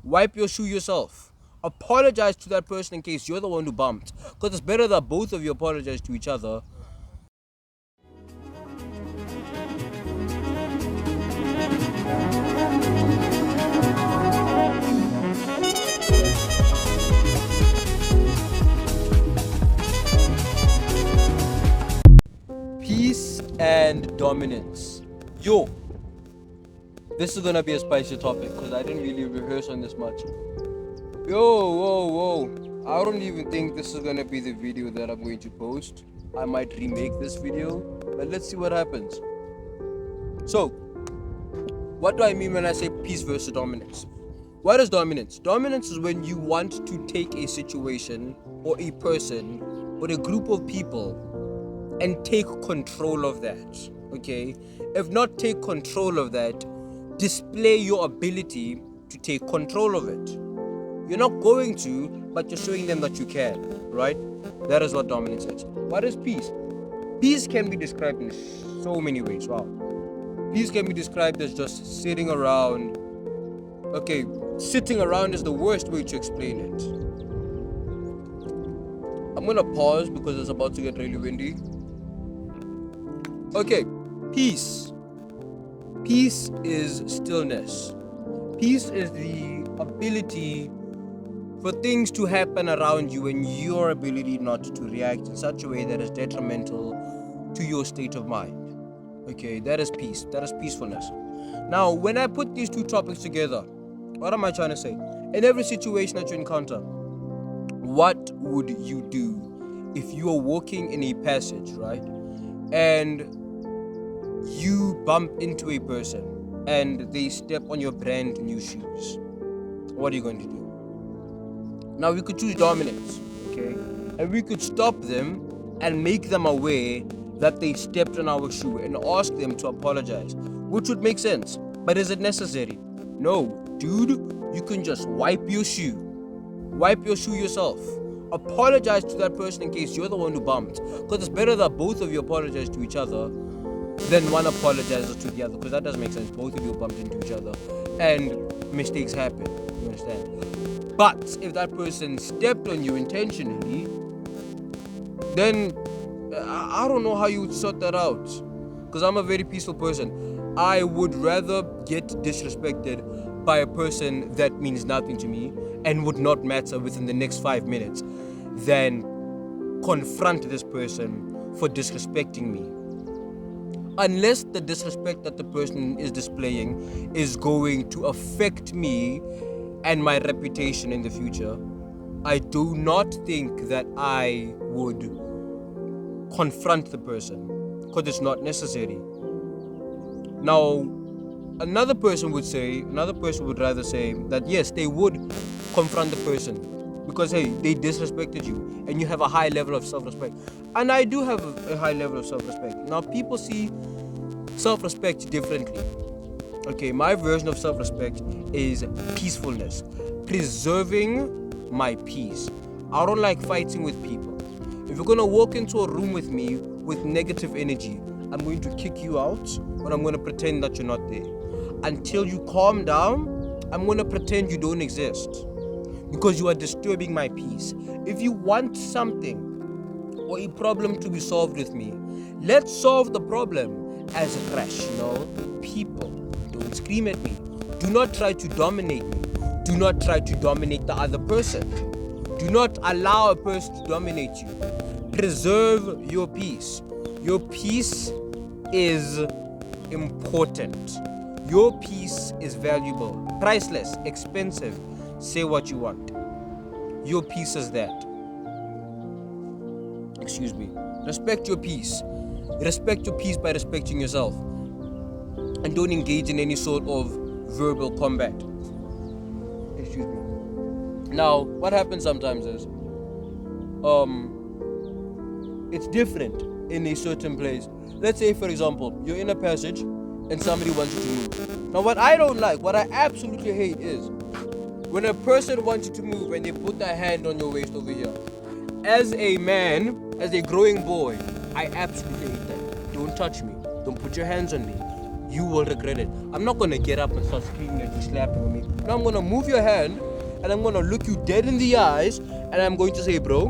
Wipe your shoe yourself. Apologize to that person in case you're the one who bumped. Because it's better that both of you apologize to each other. Peace and dominance. Yo, this is gonna be a spicy topic because I didn't really rehearse on this much. Whoa. I don't even think this is gonna be the video that I'm going to post. I might remake this video, but let's see what happens. So, what do I mean when I say peace versus dominance? What is dominance? Dominance is when you want to take a situation or a person or a group of people and take control of that. Okay? If not take control of that, display your ability to take control of it. You're not going to, but you're showing them that you can, right? That is what dominance is. What is peace? Peace can be described in so many ways. Wow. Peace can be described as just sitting around. Okay, sitting around is the worst way to explain it. I'm gonna pause because it's about to get really windy. Okay, peace. Peace is stillness. Peace is the ability for things to happen around you and your ability not to react in such a way that is detrimental to your state of mind. Okay, that is peace. That is peacefulness. Now, when I put these two topics together, what am I trying to say? In every situation that you encounter, what would you do if you are walking in a passage, right? And you bump into a person and they step on your brand new shoes. What are you going to do? Now we could choose dominance, okay? And we could stop them and make them aware that they stepped on our shoe and ask them to apologize, which would make sense. But is it necessary? No, dude, you can just wipe your shoe. Wipe your shoe yourself. Apologize to that person in case you're the one who bumped. Because it's better that both of you apologize to each other than one apologizes to the other. Because that doesn't make sense. Both of you bumped into each other. And mistakes happen. You understand? But if that person stepped on you intentionally, then I don't know how you would sort that out. Because I'm a very peaceful person. I would rather get disrespected by a person that means nothing to me and would not matter within the next 5 minutes than confront this person for disrespecting me. Unless the disrespect that the person is displaying is going to affect me and my reputation in the future, I do not think that I would confront the person because it's not necessary. Now, another person would rather say that yes, they would confront the person because hey, they disrespected you and you have a high level of self-respect. And I do have a high level of self-respect. Now, people see self-respect differently. Okay, my version of self-respect is peacefulness, preserving my peace. I don't like fighting with people. If you're gonna walk into a room with me with negative energy, I'm going to kick you out, but I'm gonna pretend that you're not there. Until you calm down, I'm gonna pretend you don't exist because you are disturbing my peace. If you want something or a problem to be solved with me, let's solve the problem as rational people. Don't scream at me. Do not try to dominate me. Do not try to dominate the other person. Do not allow a person to dominate you. Preserve your peace. Your peace is important. Your peace is valuable, priceless, expensive. Say what you want. Your peace is that. Excuse me. Respect your peace. Respect your peace by respecting yourself. And don't engage in any sort of verbal combat. Excuse me. Now, what happens sometimes is, it's different in a certain place. Let's say, for example, you're in a passage and somebody wants you to move. Now, what I don't like, what I absolutely hate is when a person wants you to move and they put their hand on your waist over here. As a man, as a growing boy, I absolutely hate that. Don't touch me. Don't put your hands on me. you will regret it. I'm not gonna get up and start screaming at you, slapping me. No, I'm gonna move your hand and I'm gonna look you dead in the eyes and I'm going to say, bro,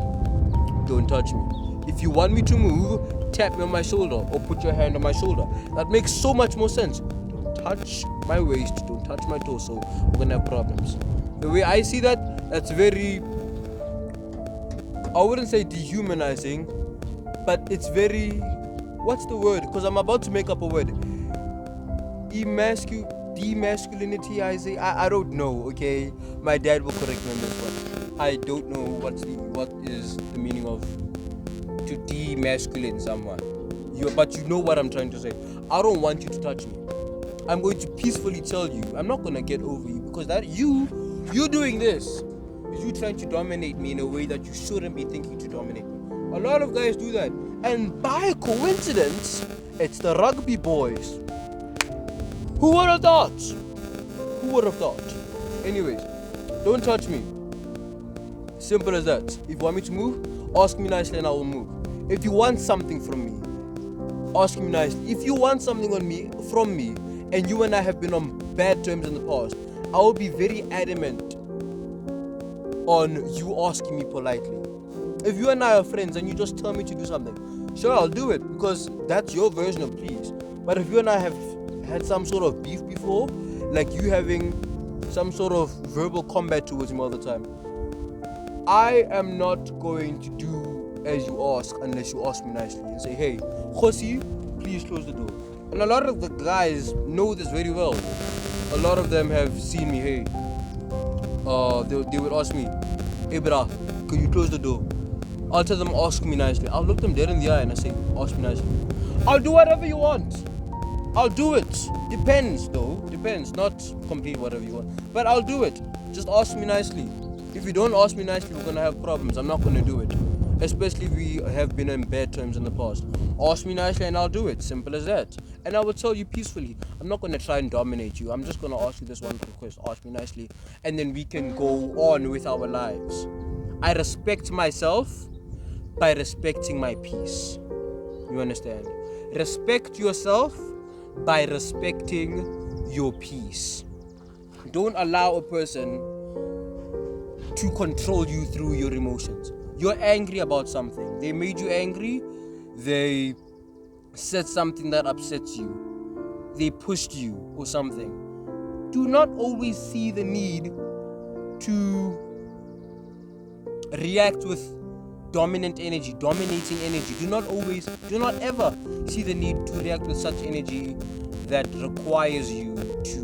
don't touch me. If you want me to move, tap me on my shoulder or put your hand on my shoulder. That makes so much more sense. Don't touch my waist, don't touch my torso. We're gonna have problems. The way I see that, that's very, I wouldn't say dehumanizing, but it's very, what's the word? Because I'm about to make up a word. Demasculinity, I don't know, okay? My dad will correct me on this one. I don't know what is the meaning of to demasculine someone. But you know what I'm trying to say. I don't want you to touch me. I'm going to peacefully tell you, I'm not gonna get over you because that you doing this is you trying to dominate me in a way that you shouldn't be thinking to dominate me. A lot of guys do that. And by coincidence, it's the rugby boys. Who would have thought? Who would have thought? Anyways, don't touch me. Simple as that. If you want me to move, ask me nicely and I will move. If you want something from me, ask me nicely. If you want something from me, and you and I have been on bad terms in the past, I will be very adamant on you asking me politely. If you and I are friends and you just tell me to do something, sure, I'll do it because that's your version of please. But if you and I have had some sort of beef before, like you having some sort of verbal combat towards me all the time, I am not going to do as you ask unless you ask me nicely and say, hey, Khosi, please close the door. And a lot of the guys know this very well. A lot of them have seen me, hey, they would ask me, hey brah, could you close the door? I'll tell them, ask me nicely. I'll look them dead in the eye and I say, ask me nicely. I'll do whatever you want. I'll do it. Depends though. Depends. Not complete whatever you want. But I'll do it. Just ask me nicely. If you don't ask me nicely, we're going to have problems. I'm not going to do it. Especially if we have been in bad terms in the past. Ask me nicely and I'll do it. Simple as that. And I will tell you peacefully. I'm not going to try and dominate you. I'm just going to ask you this one request. Ask me nicely. And then we can go on with our lives. I respect myself by respecting my peace. You understand? Respect yourself by respecting your peace. Don't allow a person to control you through your emotions. You're angry about something. They made you angry. They said something that upsets you. They pushed you or something. Do not always see the need to react with dominating energy. Do not ever see the need to react with such energy that requires you to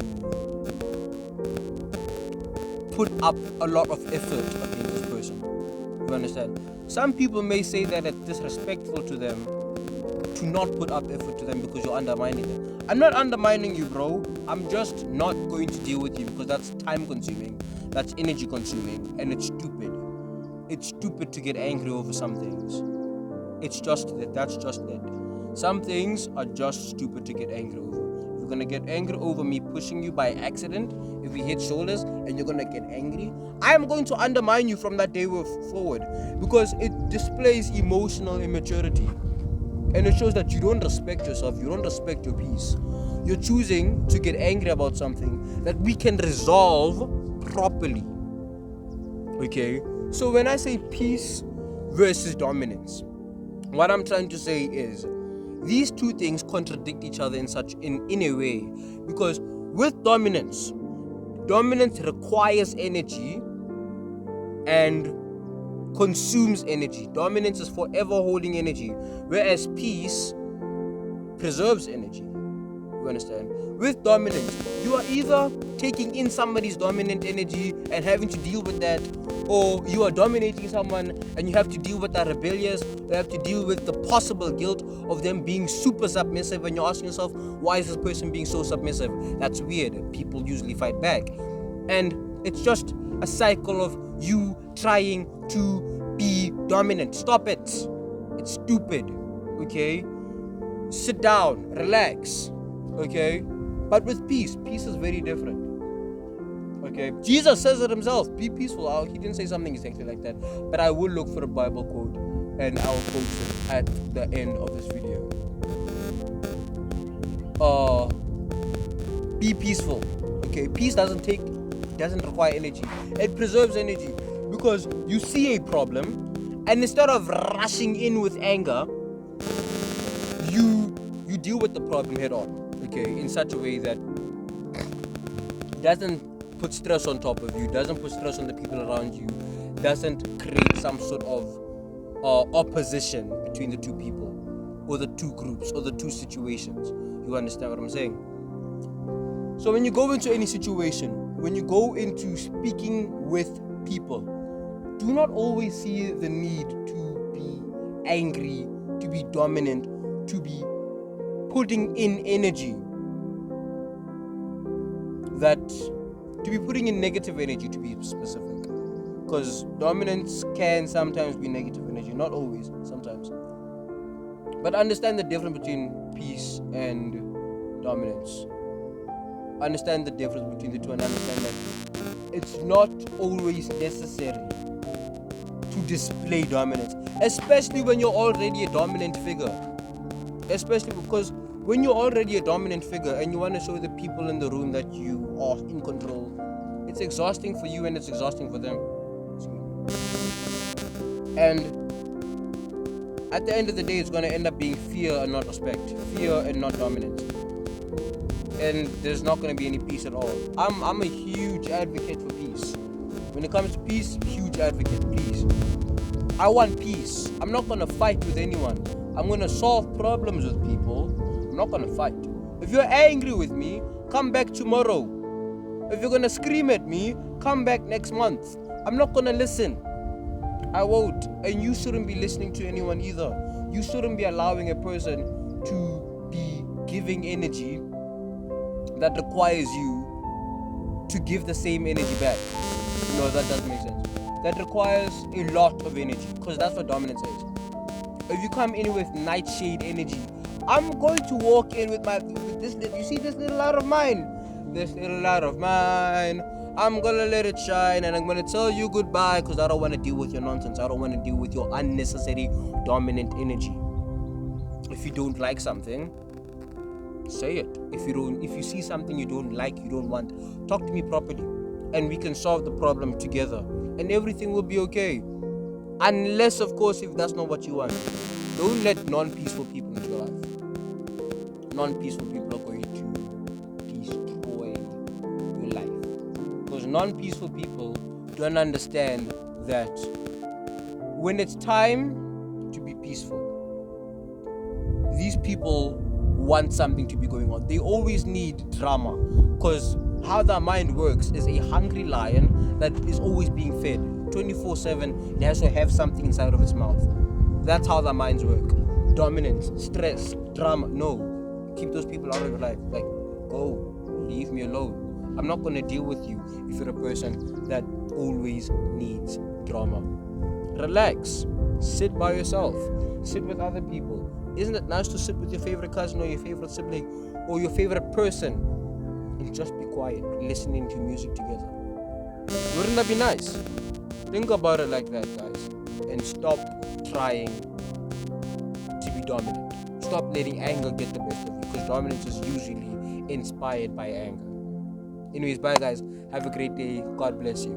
put up a lot of effort against this person. You understand? Some people may say that it's disrespectful to them to not put up effort to them because you're undermining them. I'm not undermining you, bro. I'm just not going to deal with you because that's time consuming, that's energy consuming, and it's stupid. It's stupid to get angry over some things. It's just that. That's just it. Some things are just stupid to get angry over. If you're gonna get angry over me pushing you by accident, if we hit shoulders and you're gonna get angry, I am going to undermine you from that day forward because it displays emotional immaturity. And it shows that you don't respect yourself, you don't respect your peace. You're choosing to get angry about something that we can resolve properly. Okay? So when I say peace versus dominance, what I'm trying to say is these two things contradict each other in a way, because with dominance requires energy and consumes energy. Dominance is forever holding energy, whereas peace preserves energy. You understand? With dominance, you are either taking in somebody's dominant energy and having to deal with that, or you are dominating someone and you have to deal with that rebellious, you have to deal with the possible guilt of them being super submissive, and you're asking yourself, why is this person being so submissive? That's weird. People usually fight back. And it's just a cycle of you trying to be dominant. Stop it. It's stupid. Okay? Sit down, relax. Okay? But with peace is very different. Okay? Jesus says it himself. Be peaceful. He didn't say something exactly like that. But I will look for a Bible quote and I'll post it at the end of this video. Be peaceful. Okay, peace doesn't require energy. It preserves energy because you see a problem, and instead of rushing in with anger, you deal with the problem head on. Okay, in such a way that doesn't put stress on top of you, doesn't put stress on the people around you, doesn't create some sort of opposition between the two people, or the two groups, or the two situations. You understand what I'm saying? So when you go into any situation, when you go into speaking with people, do not always see the need to be angry, to be dominant, to be putting in energy, to be putting in negative energy, to be specific. Because dominance can sometimes be negative energy, not always, sometimes. But understand the difference between peace and dominance. Understand the difference between the two, and understand that it's not always necessary to display dominance, especially when you're already a dominant figure. Especially because when you're already a dominant figure and you want to show the people in the room that you are in control, it's exhausting for you and it's exhausting for them. And at the end of the day, it's going to end up being fear and not respect, fear and not dominance. And there's not going to be any peace at all. I'm a huge advocate for peace. When it comes to peace, huge advocate, please. I want peace. I'm not going to fight with anyone. I'm going to solve problems with people. I'm not going to fight. If you're angry with me, come back tomorrow. If you're going to scream at me, come back next month. I'm not going to listen. I won't. And you shouldn't be listening to anyone either. You shouldn't be allowing a person to be giving energy that requires you to give the same energy back. No, that doesn't make sense. That requires a lot of energy, because that's what dominance is. If you come in with nightshade energy, I'm going to walk in with this. You see this little light of mine? This little light of mine. I'm gonna let it shine, and I'm gonna tell you goodbye, because I don't want to deal with your nonsense. I don't want to deal with your unnecessary dominant energy. If you don't like something, say it. If you see something you don't like, you don't want, talk to me properly, and we can solve the problem together, and everything will be okay. Unless, of course, if that's not what you want. Don't let non-peaceful people into your life. Non-peaceful people are going to destroy your life, because non-peaceful people don't understand that when it's time to be peaceful, these people want something to be going on. They always need drama, because how their mind works is a hungry lion that is always being fed 24/7. It has to have something inside of its mouth. That's how their minds work. Dominance, stress, drama. No, keep those people out of your life. Like, go, leave me alone. I'm not going to deal with you if you're a person that always needs drama. Relax, sit by yourself, sit with other people. Isn't it nice to sit with your favorite cousin or your favorite sibling or your favorite person and just be quiet, listening to music together? Wouldn't that be nice? Think about it like that, guys, and stop trying to be dominant. Stop letting anger get the best of you, because dominance is usually inspired by anger. Anyways, bye guys. Have a great day. God bless you.